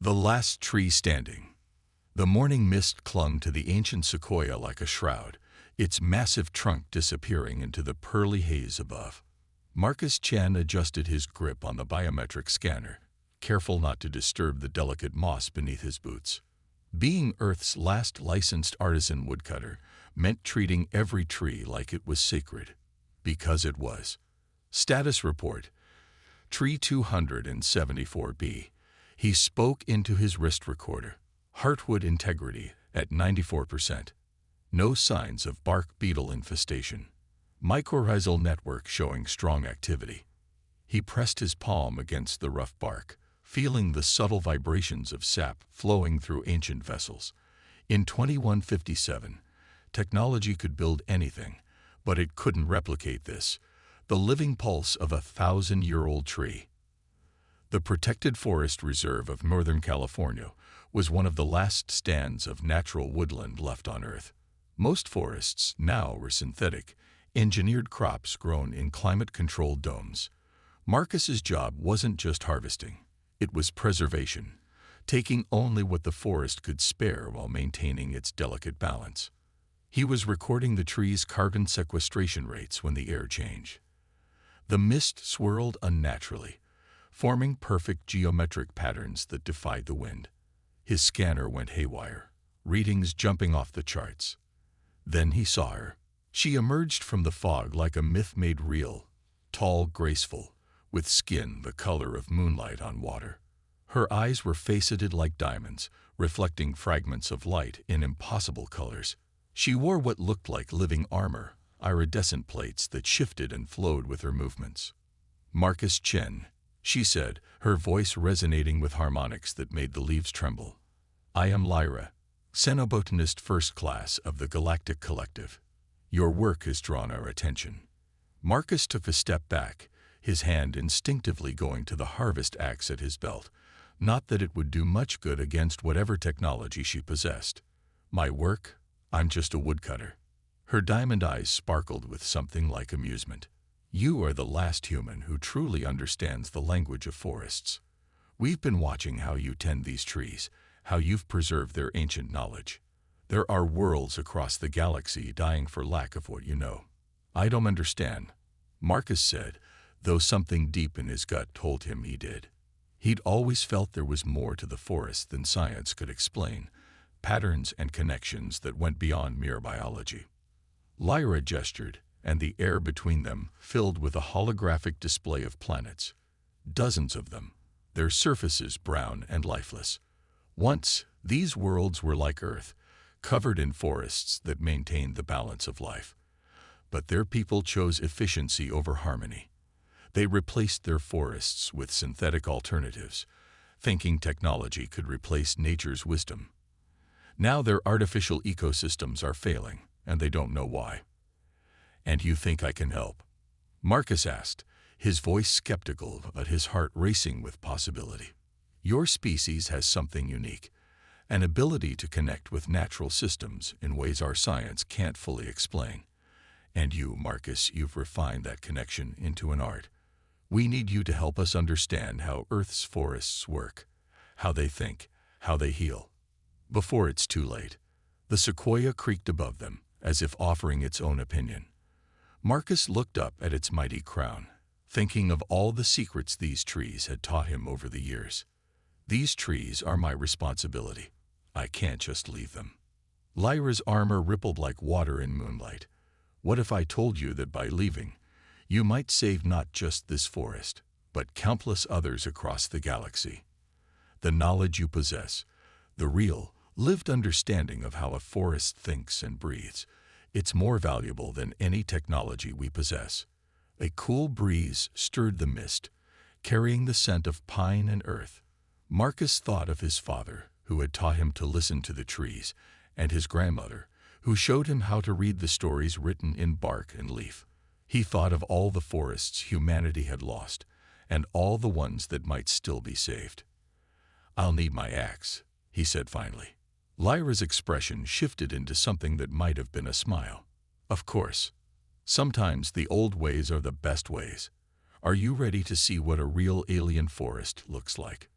The last tree standing. The morning mist clung to the ancient sequoia like a shroud, its massive trunk disappearing into the pearly haze above. Marcus Chen adjusted his grip on the biometric scanner, careful not to disturb the delicate moss beneath his boots. Being Earth's last licensed artisan woodcutter meant treating every tree like it was sacred. Because it was. Status report. Tree 274B. He spoke into his wrist recorder. Heartwood integrity at 94%. No signs of bark beetle infestation. Mycorrhizal network showing strong activity. He pressed his palm against the rough bark, feeling the subtle vibrations of sap flowing through ancient vessels. In 2157, technology could build anything, but it couldn't replicate this, the living pulse of a 1,000-year-old tree. The Protected Forest Reserve of Northern California was one of the last stands of natural woodland left on Earth. Most forests now were synthetic, engineered crops grown in climate-controlled domes. Marcus's job wasn't just harvesting, it was preservation, taking only what the forest could spare while maintaining its delicate balance. He was recording the tree's carbon sequestration rates when the air changed. The mist swirled unnaturally, forming perfect geometric patterns that defied the wind. His scanner went haywire, readings jumping off the charts. Then he saw her. She emerged from the fog like a myth made real, tall, graceful, with skin the color of moonlight on water. Her eyes were faceted like diamonds, reflecting fragments of light in impossible colors. She wore what looked like living armor, iridescent plates that shifted and flowed with her movements. Marcus Chen, she said, her voice resonating with harmonics that made the leaves tremble. I am Lyra, Cenobotanist First Class of the Galactic Collective. Your work has drawn our attention. Marcus took a step back, his hand instinctively going to the harvest axe at his belt. Not that it would do much good against whatever technology she possessed. My work? I'm just a woodcutter. Her diamond eyes sparkled with something like amusement. You are the last human who truly understands the language of forests. We've been watching how you tend these trees, how you've preserved their ancient knowledge. There are worlds across the galaxy dying for lack of what you know. I don't understand, Marcus said, though something deep in his gut told him he did. He'd always felt there was more to the forest than science could explain, patterns and connections that went beyond mere biology. Lyra gestured, and the air between them filled with a holographic display of planets. Dozens of them, their surfaces brown and lifeless. Once, these worlds were like Earth, covered in forests that maintained the balance of life. But their people chose efficiency over harmony. They replaced their forests with synthetic alternatives, thinking technology could replace nature's wisdom. Now their artificial ecosystems are failing, and they don't know why. And you think I can help? Marcus asked, his voice skeptical but his heart racing with possibility. Your species has something unique, an ability to connect with natural systems in ways our science can't fully explain. And you, Marcus, you've refined that connection into an art. We need you to help us understand how Earth's forests work, how they think, how they heal. Before it's too late. The sequoia creaked above them, as if offering its own opinion. Marcus looked up at its mighty crown, thinking of all the secrets these trees had taught him over the years. These trees are my responsibility. I can't just leave them. Lyra's armor rippled like water in moonlight. What if I told you that by leaving, you might save not just this forest, but countless others across the galaxy? The knowledge you possess, the real, lived understanding of how a forest thinks and breathes, it's more valuable than any technology we possess. A cool breeze stirred the mist, carrying the scent of pine and earth. Marcus thought of his father, who had taught him to listen to the trees, and his grandmother, who showed him how to read the stories written in bark and leaf. He thought of all the forests humanity had lost, and all the ones that might still be saved. I'll need my axe, he said finally. Lyra's expression shifted into something that might have been a smile. Of course. Sometimes the old ways are the best ways. Are you ready to see what a real alien forest looks like?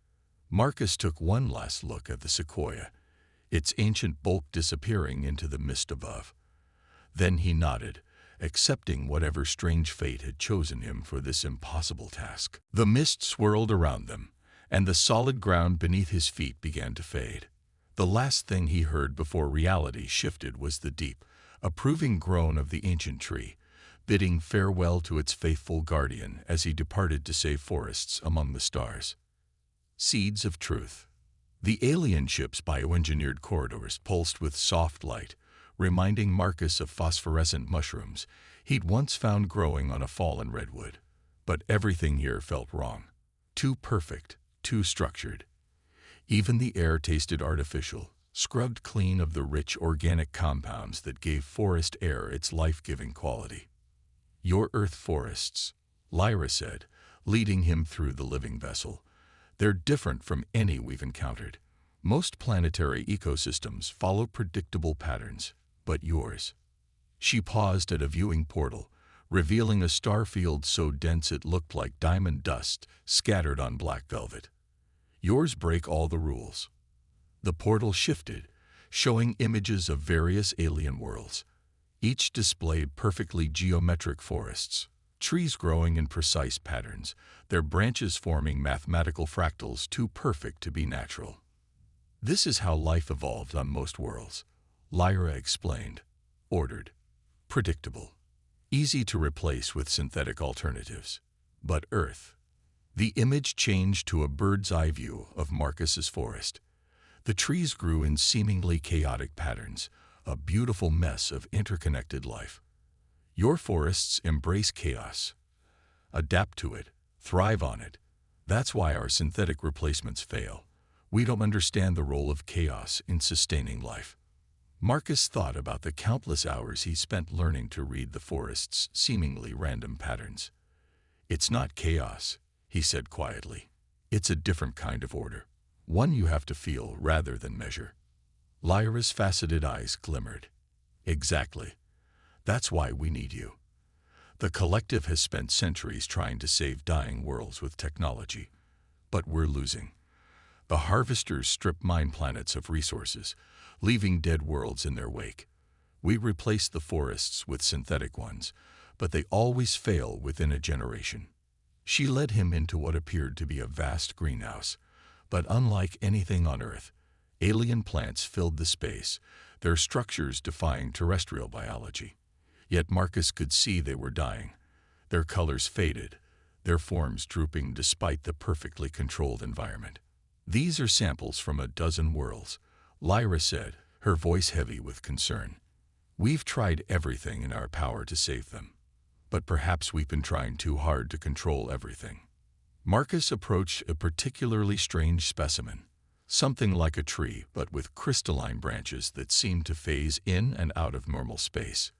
Marcus took one last look at the sequoia, its ancient bulk disappearing into the mist above. Then he nodded, accepting whatever strange fate had chosen him for this impossible task. The mist swirled around them, and the solid ground beneath his feet began to fade. The last thing he heard before reality shifted was the deep, approving groan of the ancient tree, bidding farewell to its faithful guardian as he departed to save forests among the stars. Seeds of truth. The alien ship's bioengineered corridors pulsed with soft light, reminding Marcus of phosphorescent mushrooms he'd once found growing on a fallen redwood. But everything here felt wrong. Too perfect, too structured. Even the air tasted artificial, scrubbed clean of the rich organic compounds that gave forest air its life-giving quality. "Your Earth forests," Lyra said, leading him through the living vessel. "They're different from any we've encountered. Most planetary ecosystems follow predictable patterns, but yours." She paused at a viewing portal, revealing a star field so dense it looked like diamond dust scattered on black velvet. "Yours break all the rules." The portal shifted, showing images of various alien worlds. Each displayed perfectly geometric forests, trees growing in precise patterns, their branches forming mathematical fractals too perfect to be natural. "This is how life evolved on most worlds," Lyra explained. "Ordered, predictable, easy to replace with synthetic alternatives. But Earth." The image changed to a bird's-eye view of Marcus's forest. The trees grew in seemingly chaotic patterns, a beautiful mess of interconnected life. "Your forests embrace chaos. Adapt to it, thrive on it. That's why our synthetic replacements fail. We don't understand the role of chaos in sustaining life." Marcus thought about the countless hours he spent learning to read the forest's seemingly random patterns. "It's not chaos," he said quietly. "It's a different kind of order, one you have to feel rather than measure." Lyra's faceted eyes glimmered. "Exactly. That's why we need you. The collective has spent centuries trying to save dying worlds with technology, but we're losing. The harvesters strip mine planets of resources, leaving dead worlds in their wake. We replace the forests with synthetic ones, but they always fail within a generation." She led him into what appeared to be a vast greenhouse, but unlike anything on Earth, alien plants filled the space, their structures defying terrestrial biology. Yet Marcus could see they were dying. Their colors faded, their forms drooping despite the perfectly controlled environment. "These are samples from a dozen worlds," Lyra said, her voice heavy with concern. "We've tried everything in our power to save them. But perhaps we've been trying too hard to control everything." Marcus approached a particularly strange specimen, something like a tree but with crystalline branches that seemed to phase in and out of normal space.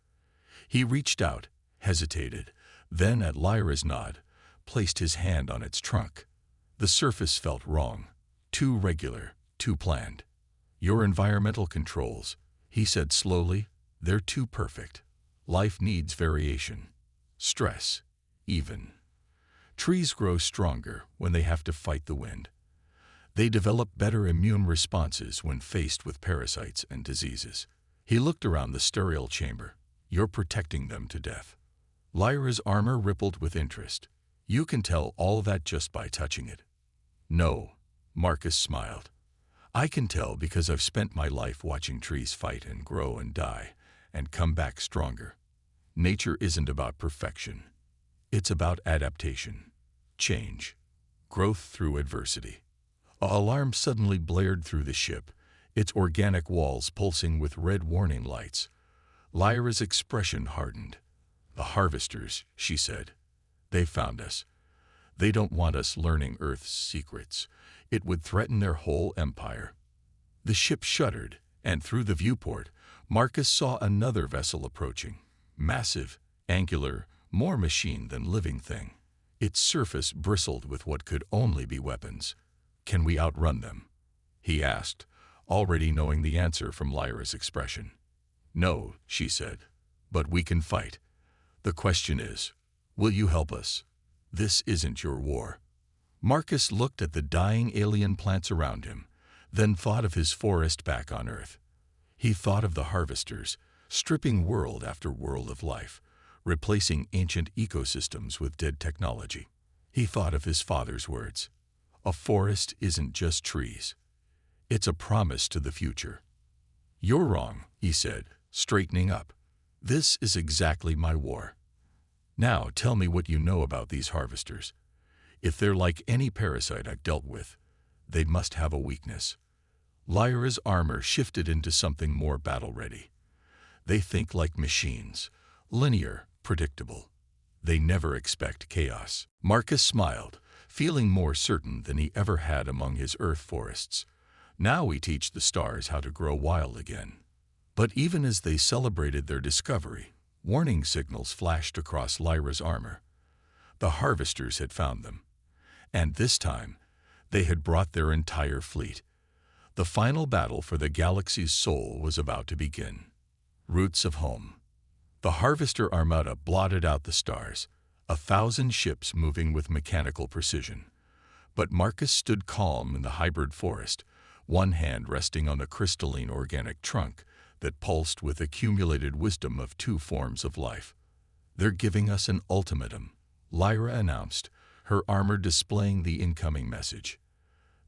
He reached out, hesitated, then at Lyra's nod, placed his hand on its trunk. The surface felt wrong, too regular, too planned. "Your environmental controls," he said slowly, "they're too perfect. Life needs variation. Stress, even. Trees grow stronger when they have to fight the wind. They develop better immune responses when faced with parasites and diseases." He looked around the sterile chamber. "You're protecting them to death." Lyra's armor rippled with interest. "You can tell all that just by touching it." "No," Marcus smiled. "I can tell because I've spent my life watching trees fight and grow and die, and come back stronger. Nature isn't about perfection. It's about adaptation, change, growth through adversity." An alarm suddenly blared through the ship, its organic walls pulsing with red warning lights. Lyra's expression hardened. "The harvesters," she said. "They found us. They don't want us learning Earth's secrets. It would threaten their whole empire." The ship shuddered, and through the viewport, Marcus saw another vessel approaching. Massive, angular, more machine than living thing. Its surface bristled with what could only be weapons. "Can we outrun them?" he asked, already knowing the answer from Lyra's expression. "No," she said, "but we can fight. The question is, will you help us? This isn't your war." Marcus looked at the dying alien plants around him, then thought of his forest back on Earth. He thought of the harvesters, stripping world after world of life, replacing ancient ecosystems with dead technology. He thought of his father's words. A forest isn't just trees. It's a promise to the future. You're wrong, he said, straightening up. This is exactly my war. Now tell me what you know about these harvesters. If they're like any parasite I've dealt with, they must have a weakness. Lyra's armor shifted into something more battle-ready. They think like machines, linear, predictable. They never expect chaos. Marcus smiled, feeling more certain than he ever had among his Earth forests. Now we teach the stars how to grow wild again. But even as they celebrated their discovery, warning signals flashed across Lyra's armor. The harvesters had found them. And this time, they had brought their entire fleet. The final battle for the galaxy's soul was about to begin. Roots of home. The Harvester Armada blotted out the stars, 1,000 ships moving with mechanical precision. But Marcus stood calm in the hybrid forest, one hand resting on the crystalline organic trunk that pulsed with accumulated wisdom of 2 forms of life. They're giving us an ultimatum, Lyra announced, her armor displaying the incoming message.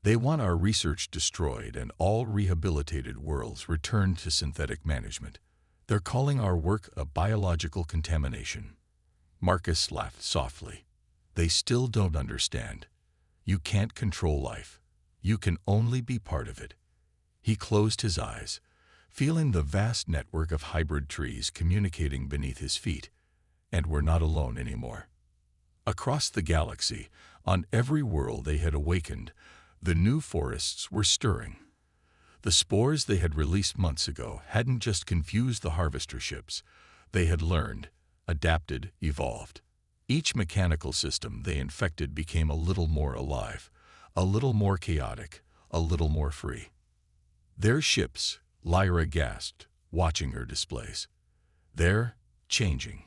They want our research destroyed and all rehabilitated worlds returned to synthetic management. They're calling our work a biological contamination. Marcus laughed softly. They still don't understand. You can't control life. You can only be part of it. He closed his eyes, feeling the vast network of hybrid trees communicating beneath his feet. And we're not alone anymore. Across the galaxy, on every world they had awakened, the new forests were stirring. The spores they had released months ago hadn't just confused the harvester ships. They had learned, adapted, evolved. Each mechanical system they infected became a little more alive, a little more chaotic, a little more free. Their ships, Lyra gasped, watching her displays. They're changing.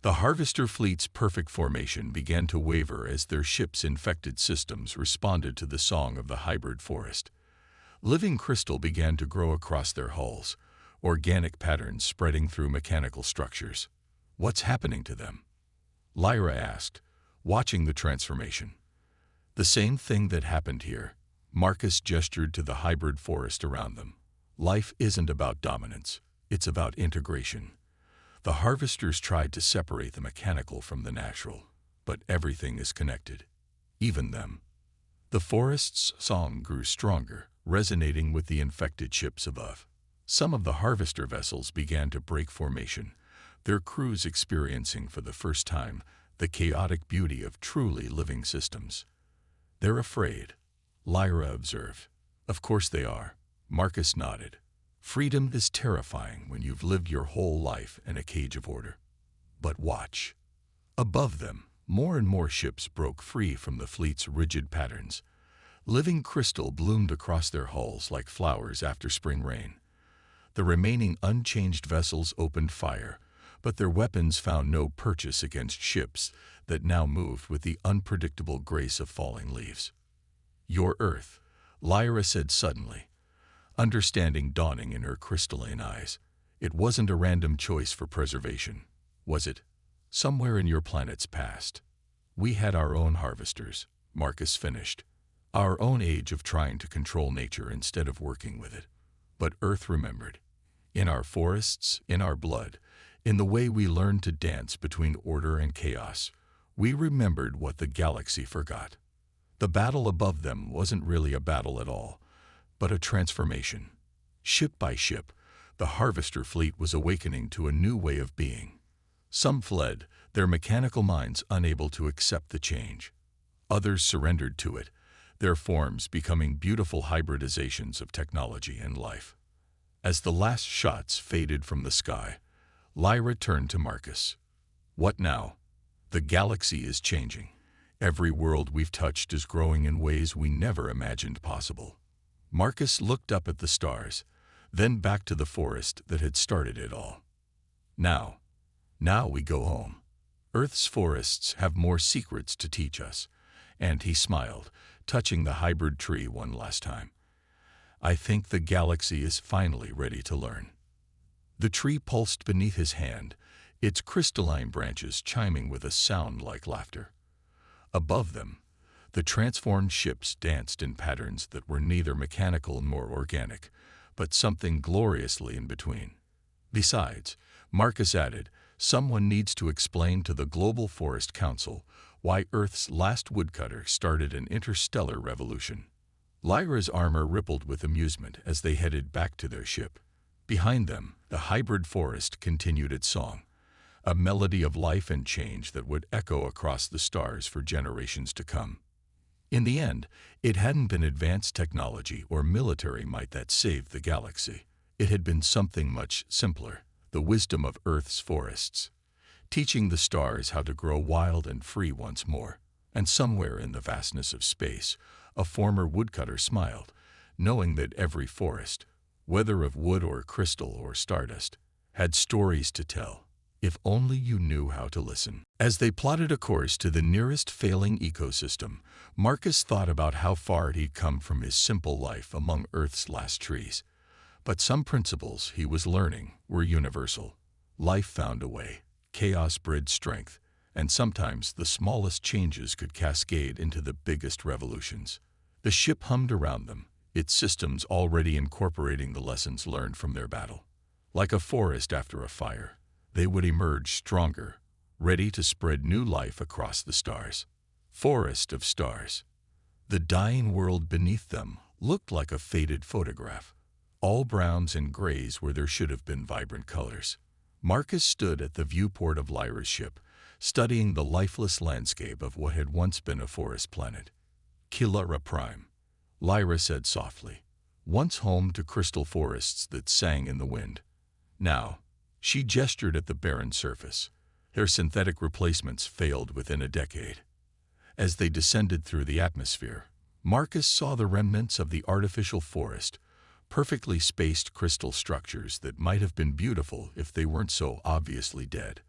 The harvester fleet's perfect formation began to waver as their ships' infected systems responded to the song of the hybrid forest. Living crystal began to grow across their hulls, organic patterns spreading through mechanical structures. What's happening to them? Lyra asked, watching the transformation. The same thing that happened here. Marcus gestured to the hybrid forest around them. Life isn't about dominance, it's about integration. The harvesters tried to separate the mechanical from the natural, but everything is connected, even them. The forest's song grew stronger, resonating with the infected ships above. Some of the harvester vessels began to break formation, their crews experiencing for the first time the chaotic beauty of truly living systems. They're afraid, Lyra observed. Of course they are, Marcus nodded. Freedom is terrifying when you've lived your whole life in a cage of order. But watch. Above them, more and more ships broke free from the fleet's rigid patterns. Living crystal bloomed across their hulls like flowers after spring rain. The remaining unchanged vessels opened fire, but their weapons found no purchase against ships that now moved with the unpredictable grace of falling leaves. Your Earth, Lyra said suddenly, understanding dawning in her crystalline eyes. It wasn't a random choice for preservation, was it? Somewhere in your planet's past, we had our own harvesters, Marcus finished. Our own age of trying to control nature instead of working with it. But Earth remembered. In our forests, in our blood, in the way we learned to dance between order and chaos, we remembered what the galaxy forgot. The battle above them wasn't really a battle at all, but a transformation. Ship by ship, the harvester fleet was awakening to a new way of being. Some fled, their mechanical minds unable to accept the change. Others surrendered to it, their forms becoming beautiful hybridizations of technology and life. As the last shots faded from the sky, Lyra turned to Marcus. What now? The galaxy is changing. Every world we've touched is growing in ways we never imagined possible. Marcus looked up at the stars, then back to the forest that had started it all. Now we go home. Earth's forests have more secrets to teach us, and he smiled, touching the hybrid tree one last time. "I think the galaxy is finally ready to learn." The tree pulsed beneath his hand, its crystalline branches chiming with a sound like laughter. Above them, the transformed ships danced in patterns that were neither mechanical nor organic, but something gloriously in between. Besides, Marcus added, someone needs to explain to the Global Forest Council why Earth's last woodcutter started an interstellar revolution. Lyra's armor rippled with amusement as they headed back to their ship. Behind them, the hybrid forest continued its song, a melody of life and change that would echo across the stars for generations to come. In the end, it hadn't been advanced technology or military might that saved the galaxy. It had been something much simpler, the wisdom of Earth's forests, teaching the stars how to grow wild and free once more. And somewhere in the vastness of space, a former woodcutter smiled, knowing that every forest, whether of wood or crystal or stardust, had stories to tell, if only you knew how to listen. As they plotted a course to the nearest failing ecosystem, Marcus thought about how far he'd come from his simple life among Earth's last trees. But some principles he was learning were universal. Life found a way, chaos bred strength, and sometimes the smallest changes could cascade into the biggest revolutions. The ship hummed around them, its systems already incorporating the lessons learned from their battle. Like a forest after a fire, they would emerge stronger, ready to spread new life across the stars. Forest of stars. The dying world beneath them looked like a faded photograph, all browns and grays where there should have been vibrant colors. Marcus stood at the viewport of Lyra's ship, studying the lifeless landscape of what had once been a forest planet. Kilara Prime, Lyra said softly, once home to crystal forests that sang in the wind. Now, she gestured at the barren surface. Their synthetic replacements failed within a decade. As they descended through the atmosphere, Marcus saw the remnants of the artificial forest, perfectly spaced crystal structures that might have been beautiful if they weren't so obviously dead.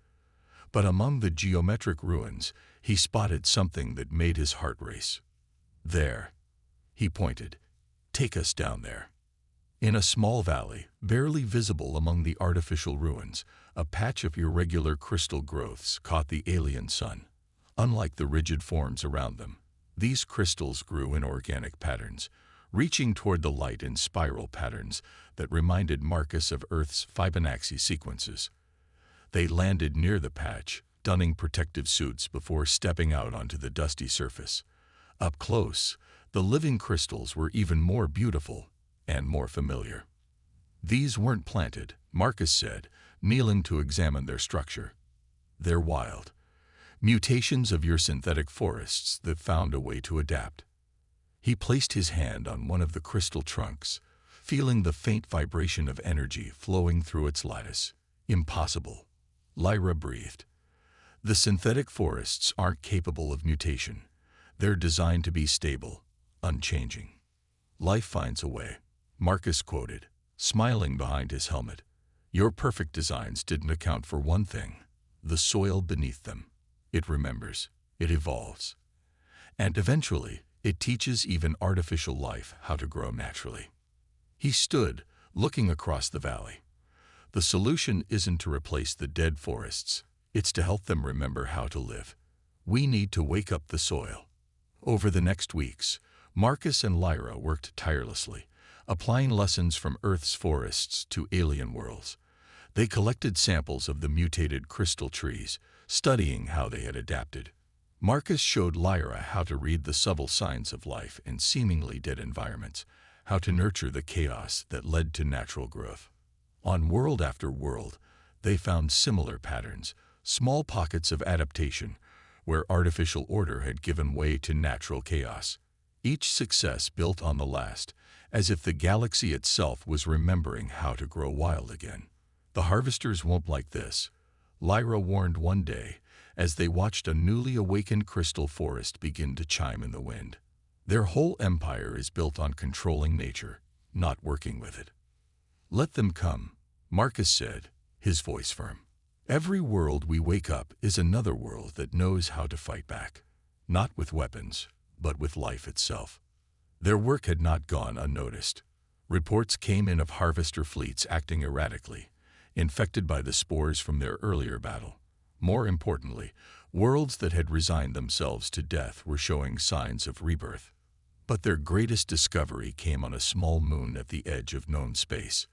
But among the geometric ruins, he spotted something that made his heart race. "There," he pointed. "Take us down there." In a small valley, barely visible among the artificial ruins, a patch of irregular crystal growths caught the alien sun. Unlike the rigid forms around them, these crystals grew in organic patterns, reaching toward the light in spiral patterns that reminded Marcus of Earth's Fibonacci sequences. They landed near the patch, donning protective suits before stepping out onto the dusty surface. Up close, the living crystals were even more beautiful and more familiar. "These weren't planted," Marcus said, kneeling to examine their structure. "They're wild. Mutations of your synthetic forests that found a way to adapt." He placed his hand on one of the crystal trunks, feeling the faint vibration of energy flowing through its lattice. "Impossible," Lyra breathed. "The synthetic forests aren't capable of mutation. They're designed to be stable, unchanging." "Life finds a way," Marcus quoted, smiling behind his helmet. "Your perfect designs didn't account for one thing: the soil beneath them. It remembers, it evolves, and eventually it teaches even artificial life how to grow naturally." He stood, looking across the valley. "The solution isn't to replace the dead forests, it's to help them remember how to live. We need to wake up the soil." Over the next weeks, Marcus and Lyra worked tirelessly, applying lessons from Earth's forests to alien worlds. They collected samples of the mutated crystal trees, studying how they had adapted. Marcus showed Lyra how to read the subtle signs of life in seemingly dead environments, how to nurture the chaos that led to natural growth. On world after world, they found similar patterns, small pockets of adaptation, where artificial order had given way to natural chaos. Each success built on the last, as if the galaxy itself was remembering how to grow wild again. "The harvesters won't like this," Lyra warned one day, as they watched a newly awakened crystal forest begin to chime in the wind. "Their whole empire is built on controlling nature, not working with it." "Let them come," Marcus said, his voice firm. "Every world we wake up is another world that knows how to fight back. Not with weapons, but with life itself. Their work had not gone unnoticed. Reports came in of harvester fleets acting erratically, infected by the spores from their earlier battle. More importantly, worlds that had resigned themselves to death were showing signs of rebirth. But their greatest discovery came on a small moon at the edge of known space.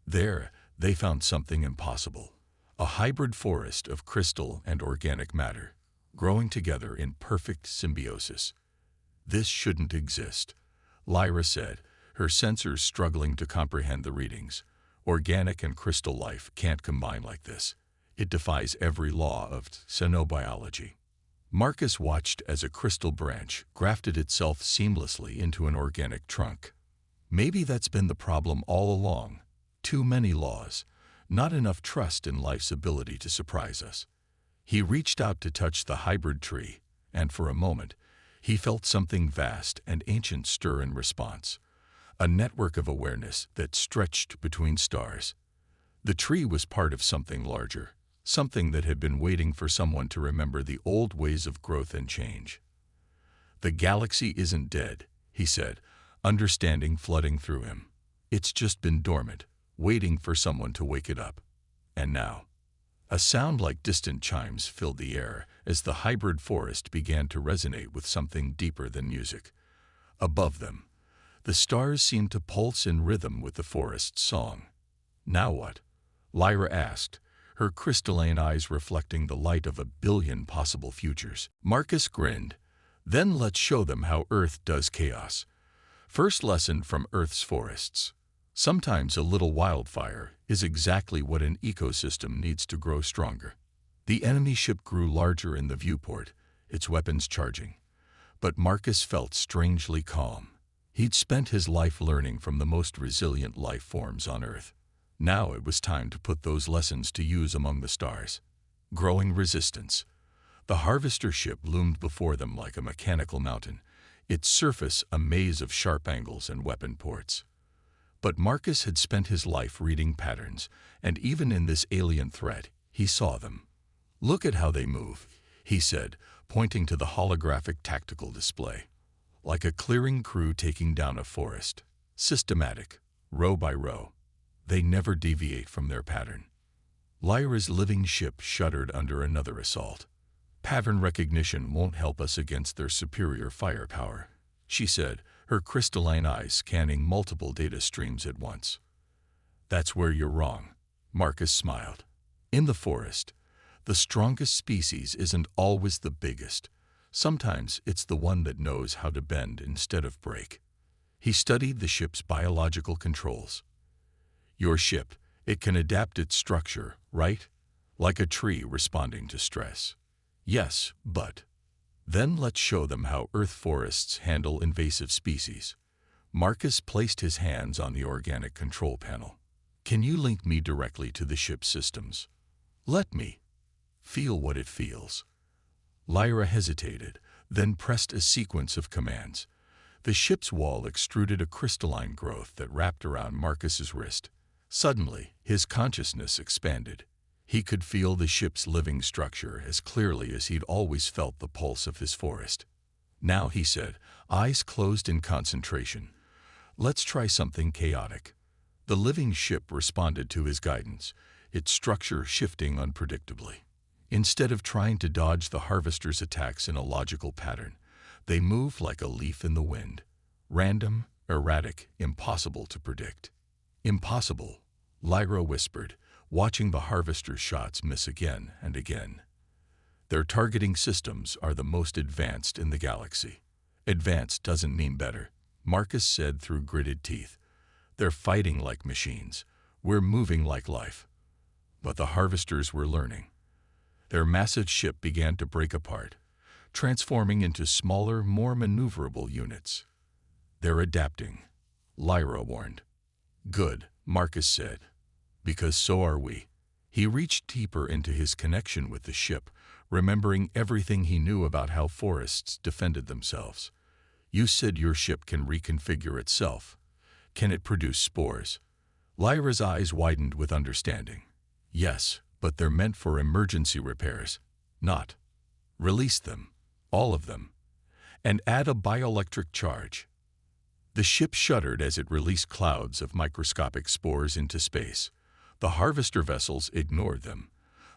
There, they found something impossible: a hybrid forest of crystal and organic matter, growing together in perfect symbiosis. "This shouldn't exist," Lyra said, her sensors struggling to comprehend the readings. "Organic and crystal life can't combine like this. It defies every law of xenobiology." Marcus watched as a crystal branch grafted itself seamlessly into an organic trunk. Maybe that's been the problem all along. Too many laws, not enough trust in life's ability to surprise us. He reached out to touch the hybrid tree, and for a moment, he felt something vast and ancient stir in response. A network of awareness that stretched between stars. The tree was part of something larger, something that had been waiting for someone to remember the old ways of growth and change. "The galaxy isn't dead," he said, understanding flooding through him. "It's just been dormant, waiting for someone to wake it up. And now." A sound like distant chimes filled the air as the hybrid forest began to resonate with something deeper than music. Above them, the stars seemed to pulse in rhythm with the forest's song. "Now what?" Lyra asked, her crystalline eyes reflecting the light of 1,000,000,000 possible futures. Marcus grinned. "Then let's show them how Earth does chaos. First lesson from Earth's forests. Sometimes a little wildfire is exactly what an ecosystem needs to grow stronger." The enemy ship grew larger in the viewport, its weapons charging. But Marcus felt strangely calm. He'd spent his life learning from the most resilient life forms on Earth. Now it was time to put those lessons to use among the stars. Growing resistance. The harvester ship loomed before them like a mechanical mountain, its surface a maze of sharp angles and weapon ports. But Marcus had spent his life reading patterns, and even in this alien threat, he saw them. "Look at how they move," he said, pointing to the holographic tactical display. "Like a clearing crew taking down a forest. Systematic, row by row. They never deviate from their pattern." Lyra's living ship shuddered under another assault. "Pattern recognition won't help us against their superior firepower," she said, her crystalline eyes scanning multiple data streams at once. "That's where you're wrong," Marcus smiled. "In the forest, the strongest species isn't always the biggest. Sometimes it's the one that knows how to bend instead of break." He studied the ship's biological controls. "Your ship, it can adapt its structure, right? Like a tree responding to stress." "Yes, but..." "Then let's show them how Earth forests handle invasive species." Marcus placed his hands on the organic control panel. "Can you link me directly to the ship's systems? Let me feel what it feels." Lyra hesitated, then pressed a sequence of commands. The ship's wall extruded a crystalline growth that wrapped around Marcus's wrist. Suddenly, his consciousness expanded. He could feel the ship's living structure as clearly as he'd always felt the pulse of his forest. "Now," he said, eyes closed in concentration, "let's try something chaotic." The living ship responded to his guidance, its structure shifting unpredictably. Instead of trying to dodge the harvester's attacks in a logical pattern, they moved like a leaf in the wind. Random, erratic, impossible to predict. "Impossible," Lyra whispered, watching the harvester's shots miss again and again. "Their targeting systems are the most advanced in the galaxy." "Advanced doesn't mean better," Marcus said through gritted teeth. "They're fighting like machines. We're moving like life." But the harvesters were learning. Their massive ship began to break apart, transforming into smaller, more maneuverable units. "They're adapting," Lyra warned. "Good," Marcus said, "because so are we." He reached deeper into his connection with the ship, remembering everything he knew about how forests defended themselves. "You said your ship can reconfigure itself. Can it produce spores?" Lyra's eyes widened with understanding. "Yes, but they're meant for emergency repairs, not..." "Release them, all of them. and add a bioelectric charge. The ship shuddered as it released clouds of microscopic spores into space. The harvester vessels ignored them,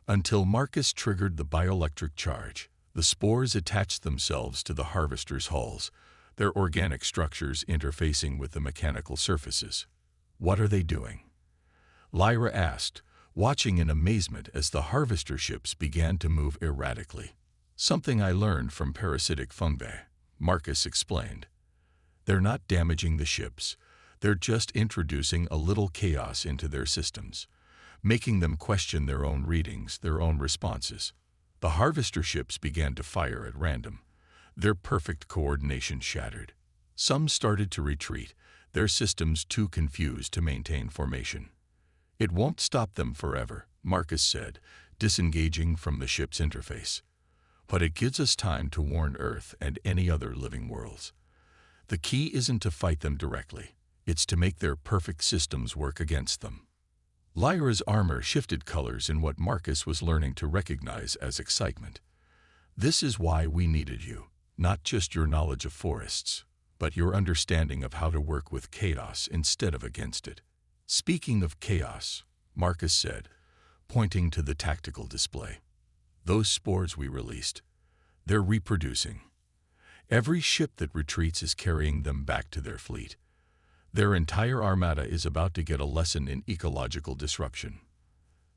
until Marcus triggered the bioelectric charge. The spores attached themselves to the harvester's hulls, their organic structures interfacing with the mechanical surfaces. "What are they doing?" Lyra asked, watching in amazement as the harvester ships began to move erratically. "Something I learned from parasitic fungi," Marcus explained. "They're not damaging the ships. They're just introducing a little chaos into their systems, making them question their own readings, their own responses." The harvester ships began to fire at random. Their perfect coordination shattered. Some started to retreat, their systems too confused to maintain formation. "It won't stop them forever," Marcus said, disengaging from the ship's interface. "But it gives us time to warn Earth and any other living worlds. The key isn't to fight them directly. It's to make their perfect systems work against them." Lyra's armor shifted colors in what Marcus was learning to recognize as excitement. "This is why we needed you, not just your knowledge of forests, but your understanding of how to work with chaos instead of against it." "Speaking of chaos," Marcus said, pointing to the tactical display. "Those spores we released, they're reproducing. Every ship that retreats is carrying them back to their fleet. Their entire armada is about to get a lesson in ecological disruption."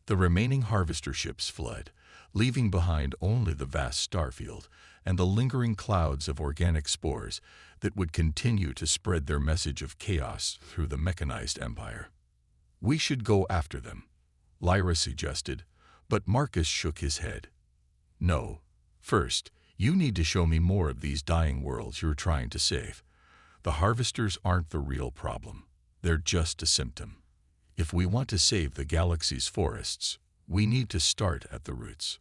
The remaining harvester ships fled, leaving behind only the vast starfield and the lingering clouds of organic spores that would continue to spread their message of chaos through the mechanized empire. "We should go after them," Lyra suggested, but Marcus shook his head. "No. First, you need to show me more of these dying worlds you're trying to save. The harvesters aren't the real problem. They're just a symptom. If we want to save the galaxy's forests, we need to start at the roots."